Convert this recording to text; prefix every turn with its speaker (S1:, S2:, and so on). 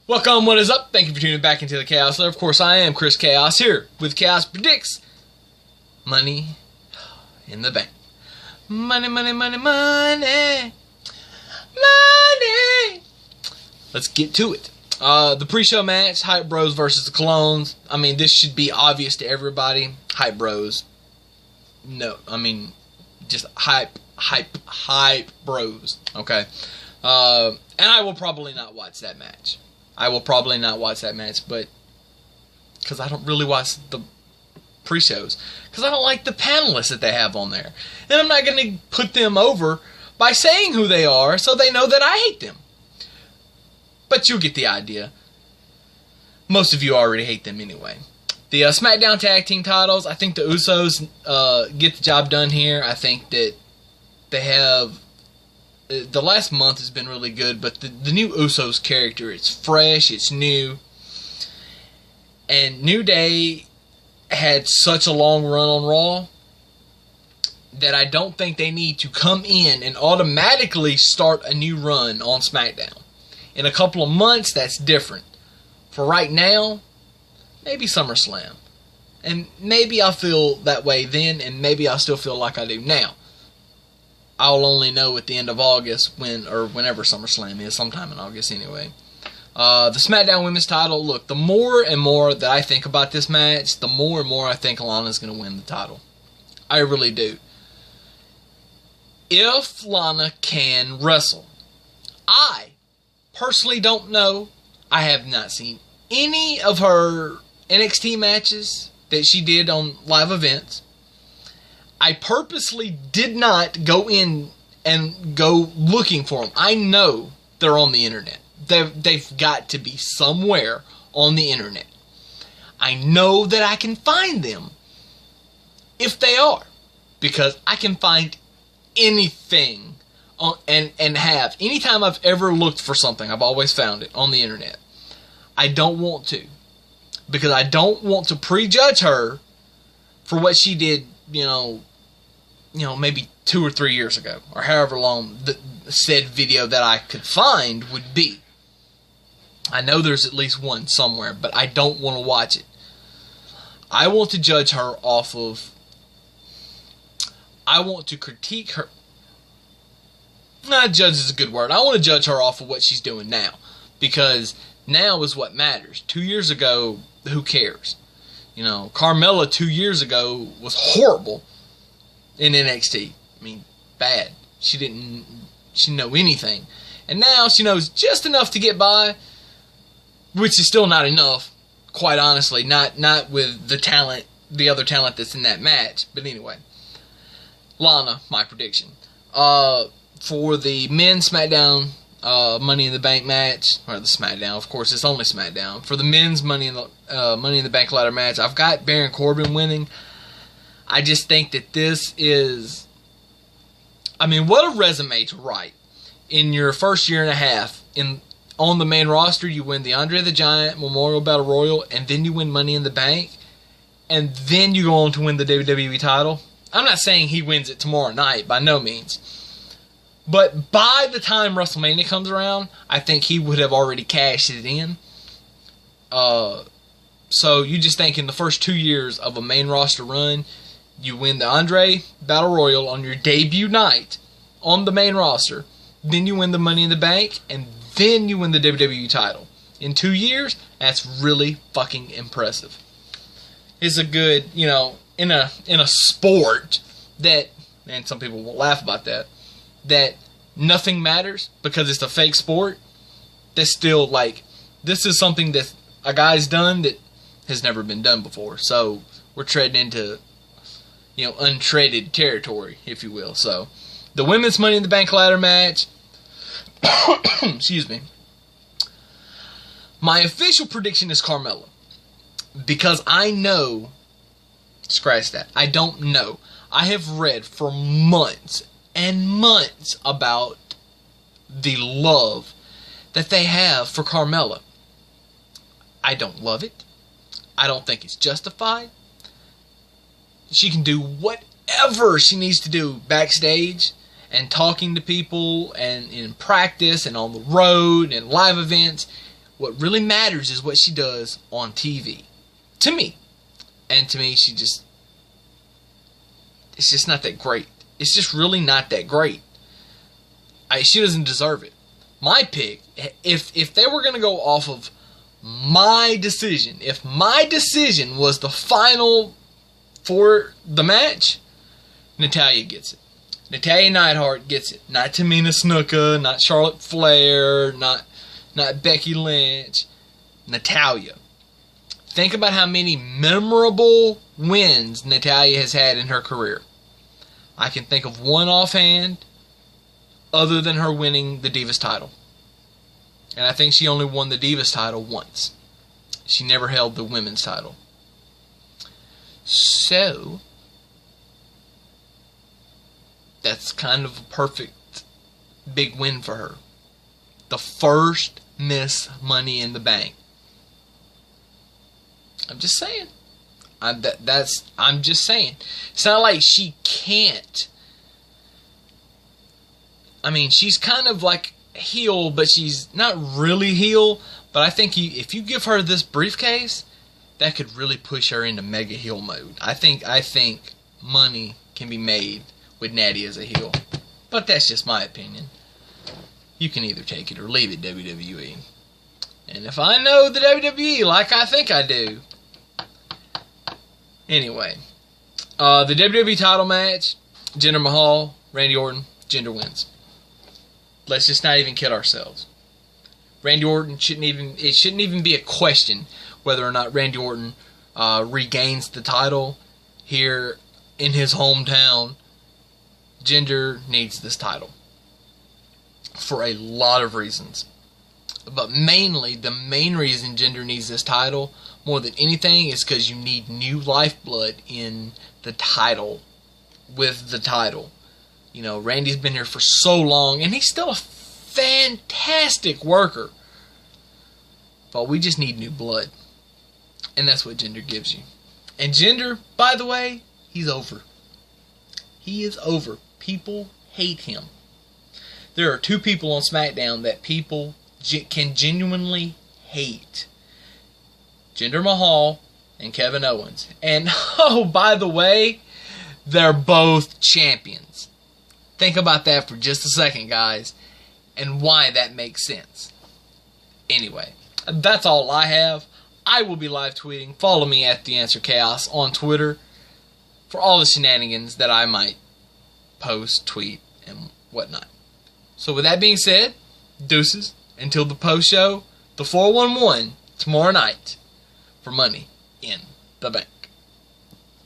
S1: Welcome, what is up? Thank you for tuning back into the Chaos Lair. Of course, I am Chris Chaos here with Chaos Predicts Money in the Bank. Money, money, money, money. Money. Let's get to it. The pre-show match, Hype Bros versus the Clones. I mean, this should be obvious to everybody. Hype Bros. No, I mean, just Hype Bros. Okay. And I will probably not watch that match. But because I don't really watch the pre-shows, because I don't like the panelists that they have on there, and I'm not going to put them over by saying who they are so they know that I hate them. But you'll get the idea. Most of you already hate them anyway. The SmackDown Tag Team titles, I think the Usos get the job done here. I think that they have... The last month has been really good, but the new Usos character, it's fresh, it's new. And New Day had such a long run on Raw that I don't think they need to come in and automatically start a new run on SmackDown. In a couple of months, that's different. For right now, maybe SummerSlam. And maybe I'll feel that way then, and maybe I'll still feel like I do now. I'll only know at the end of August whenever SummerSlam is, sometime in August anyway. The SmackDown Women's title, look, the more and more that I think about this match, the more and more I think Lana's going to win the title. I really do. If Lana can wrestle. I personally don't know. I have not seen any of her NXT matches that she did on live events. I purposely did not go in and go looking for them. I know they're on the internet. They've got to be somewhere on the internet. I know that I can find them if they are, because I can find anything and have. Anytime I've ever looked for something, I've always found it on the internet. I don't want to, because I don't want to prejudge her for what she did, maybe 2 or 3 years ago, or however long the said video that I could find would be. I know there's at least one somewhere, but I don't want to watch it. I want to judge her off of... I want to critique her... Not judge is a good word. I want to judge her off of what she's doing now, because now is what matters. 2 years ago, who cares? Carmella 2 years ago was horrible in NXT. I mean, bad. She didn't know anything. And now she knows just enough to get by, which is still not enough, quite honestly. Not with the other talent that's in that match. But anyway, Lana, my prediction. For the men's SmackDown Money in the Bank match, or the SmackDown, of course, it's only SmackDown. For the men's Money in the Bank ladder match, I've got Baron Corbin winning. I just think that this is... I mean, what a resume to write. In your first year and a half, on the main roster, you win the Andre the Giant Memorial Battle Royal, and then you win Money in the Bank, and then you go on to win the WWE title. I'm not saying he wins it tomorrow night, by no means. But by the time WrestleMania comes around, I think he would have already cashed it in. So you just think in the first 2 years of a main roster run, you win the Andre Battle Royal on your debut night on the main roster. Then you win the Money in the Bank, and then you win the WWE title. In 2 years, that's really fucking impressive. It's a good, in a sport that, and some people will laugh about that nothing matters because it's a fake sport. That's still this is something that a guy's done that has never been done before. So we're treading into untreaded territory, if you will. So, the women's Money in the Bank ladder match. Excuse me. My official prediction is Carmella. Because I know... Scratch that. I don't know. I have read for months and months about the love that they have for Carmella. I don't love it. I don't think it's justified. She can do whatever she needs to do backstage and talking to people and in practice and on the road and live events. What really matters is what she does on TV. To me. And to me, it's just not that great. It's just really not that great. She doesn't deserve it. My pick, if they were going to go off of my decision, if my decision was the final for the match, Natalya gets it. Natalya Neidhart gets it. Not Tamina Snuka, not Charlotte Flair, not Becky Lynch. Natalya. Think about how many memorable wins Natalya has had in her career. I can think of one offhand, other than her winning the Divas title. And I think she only won the Divas title once. She never held the women's title. So, that's kind of a perfect big win for her. The first Miss Money in the Bank. I'm just saying. I'm just saying. It's not like she can't. I mean, she's kind of like heel, but she's not really heel. But I think if you give her this briefcase, that could really push her into mega heel mode. I think money can be made with Natty as a heel. But that's just my opinion. You can either take it or leave it, WWE. And if I know the WWE like I think I do. Anyway. The WWE title match, Jinder Mahal, Randy Orton, Jinder wins. Let's just not even kid ourselves. Randy Orton shouldn't even be a question whether or not Randy Orton regains the title here in his hometown. Jinder needs this title for a lot of reasons. But mainly, the main reason Jinder needs this title more than anything is because you need new lifeblood in the title, with the title. You know, Randy's been here for so long, and he's still a fantastic worker. But we just need new blood. And that's what Jinder gives you. And Jinder, by the way, he's over. He is over. People hate him. There are two people on SmackDown that people can genuinely hate. Jinder Mahal and Kevin Owens. And, oh, by the way, they're both champions. Think about that for just a second, guys, and why that makes sense. Anyway, that's all I have. I will be live tweeting. Follow me at The Answer Chaos on Twitter for all the shenanigans that I might post, tweet, and whatnot. So with that being said, deuces. Until the post show, the 411 tomorrow night for Money in the Bank.